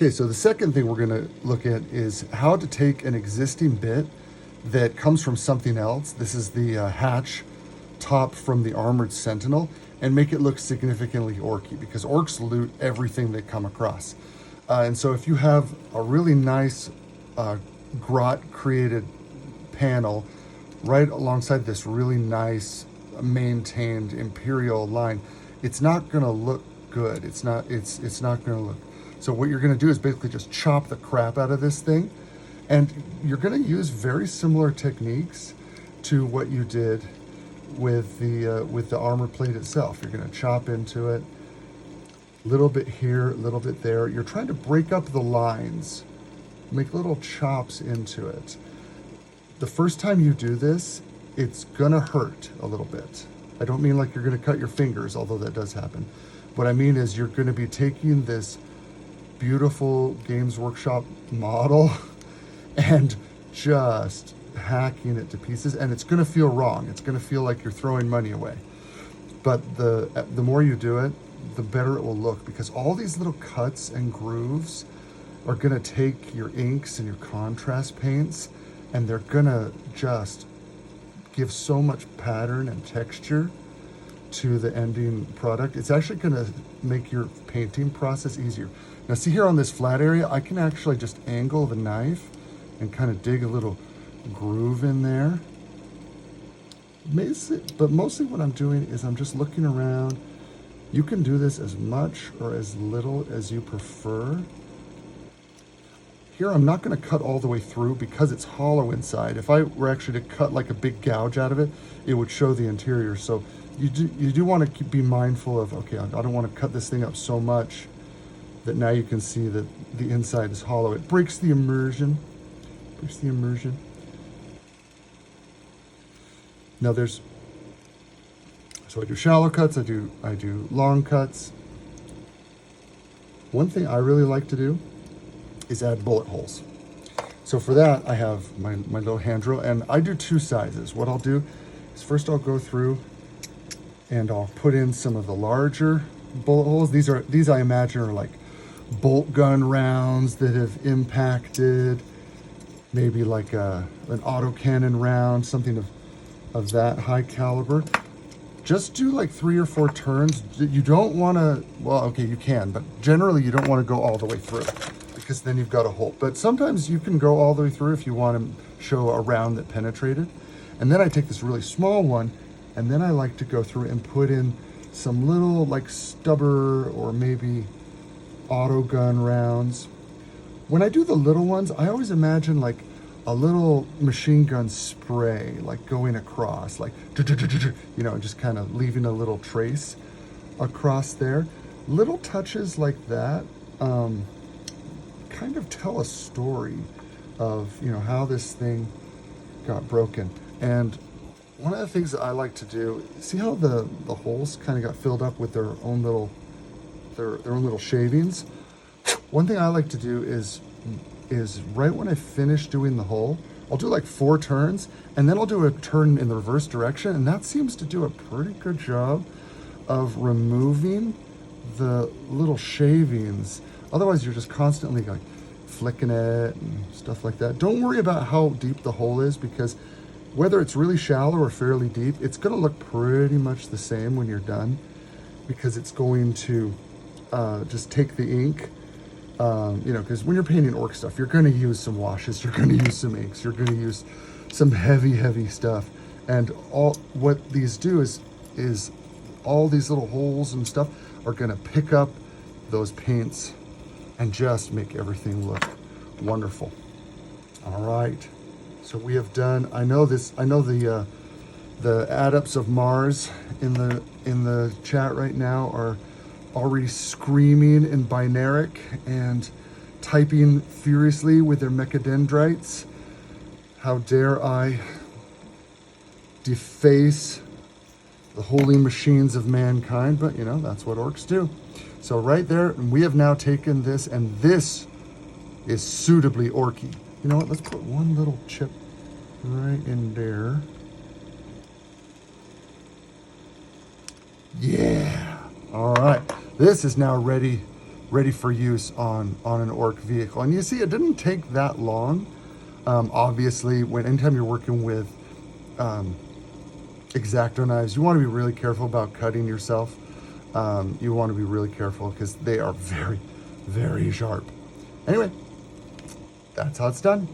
Okay, so the second thing we're going to look at is how to take an existing bit that comes from something else. This is the hatch top from the Armored Sentinel, and make it look significantly orky, because orcs loot everything they come across. And so if you have a really nice grot created panel right alongside this really nice maintained Imperial line, it's not going to look good. It's not going to look. So what you're going to do is basically just chop the crap out of this thing, and you're going to use very similar techniques to what you did with the armor plate itself. You're going to chop into it, a little bit here, a little bit there. You're trying to break up the lines, make little chops into it. The first time you do this, it's gonna hurt a little bit. I don't mean like you're gonna cut your fingers, although that does happen. What I mean is you're gonna be taking this beautiful Games Workshop model and just hacking it to pieces, and it's gonna feel wrong. It's gonna feel like you're throwing money away. But the more you do it, the better it will look, because all these little cuts and grooves are gonna take your inks and your contrast paints, and they're gonna just give so much pattern and texture to the ending product. It's actually gonna make your painting process easier. Now see here on this flat area, I can actually just angle the knife and kind of dig a little groove in there. But mostly what I'm doing is I'm just looking around. You can do this as much or as little as you prefer. Here I'm not going to cut all the way through because it's hollow inside. If I were actually to cut like a big gouge out of it, it would show the interior. So you do want to be mindful of, okay, I don't want to cut this thing up so much that now you can see that the inside is hollow. It breaks the immersion. Now so I do shallow cuts, I do long cuts. One thing I really like to do is add bullet holes. So for that, I have my little hand drill, and I do two sizes. What I'll do is first I'll go through and I'll put in some of the larger bullet holes. These I imagine are like bolt gun rounds that have impacted, maybe like an autocannon round, something of that high caliber. Just do like 3 or 4 turns. You don't want to, well, okay, you can, but generally you don't want to go all the way through, because then you've got a hole. But sometimes you can go all the way through if you want to show a round that penetrated. And then I take this really small one, and then I like to go through and put in some little like stubber or maybe auto gun rounds. When I do the little ones, I always imagine like a little machine gun spray, like going across, like, you know, just kind of leaving a little trace across there. Little touches like that kind of tell a story of, you know, how this thing got broken. And one of the things that I like to do, see how the holes kind of got filled up with their own little shavings? One thing I like to do is right when I finish doing the hole, I'll do like 4 turns, and then I'll do a turn in the reverse direction, and that seems to do a pretty good job of removing the little shavings. Otherwise you're just constantly like flicking it and stuff like that. Don't worry about how deep the hole is, because whether it's really shallow or fairly deep, it's going to look pretty much the same when you're done, because it's going to just take the ink. You know, because when you're painting orc stuff, you're going to use some washes, you're going to use some inks, you're going to use some heavy stuff. And all what these do is all these little holes and stuff are going to pick up those paints and just make everything look wonderful. All right, so we have done, I know the adepts of Mars in the chat right now are already screaming in binaric and typing furiously with their mechadendrites. How dare I deface the holy machines of mankind? But you know, that's what orcs do. So right there, we have now taken this, and this is suitably orky. You know what, let's put one little chip right in there. Yeah, all right. This is now ready ready for use on an orc vehicle. And you see, it didn't take that long. Obviously, anytime you're working with X-Acto knives, you want to be really careful about cutting yourself. You want to be really careful because they are very, very sharp. Anyway, that's how it's done.